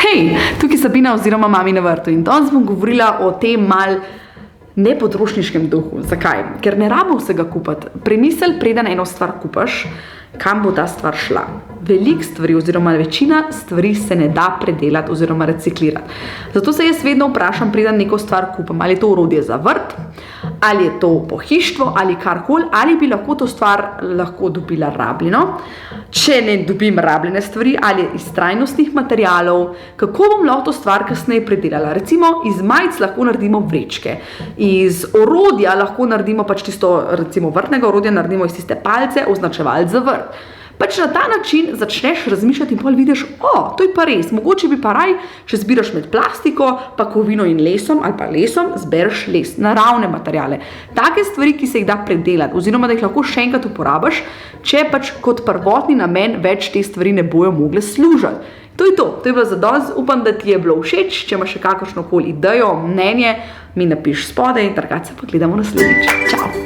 Hej, tukaj Sabina oziroma Mami na vrtu in danes bom govorila o tem mal nepotrošniškem duhu. Zakaj? Ker ne rabo vsega kupiti. Premisel, preden eno stvar kupaš, kam bo ta stvar šla. Veliko stvari oziroma večina stvari se ne da predelati oziroma reciklirati. Zato se jaz vedno vprašam, preden neko stvar kupam, ali je to orodje za vrt, ali je to pohištvo, ali karkoli, ali bi lahko to stvar dobila rabljeno. Če ne dobim rabljene stvari, ali iz trajnostnih materialov, kako bom lahko to stvar kasneje predelala. Recimo iz majic lahko naredimo vrečke, iz orodja lahko naredimo pač tisto, recimo vrtnega orodja naredimo iz tiste palice, označevalec za vrt. Pač na ta način začneš razmišljati in pol vidiš, to je pa res, mogoče bi pa raj, če zbiraš med plastiko, pakovino in lesom ali pa lesom, zbereš les, naravne materiale. Take stvari, ki se jih da predelati oziroma da jih lahko še enkrat uporabiš, če pač kot prvotni namen več te stvari ne bojo mogle služiti. To je bilo za danes, upam, da ti je bilo všeč, če imaš še kakršnokoli idejo, mnenje, mi napiš spodaj in drugače se pa gledamo naslednjič. Čau!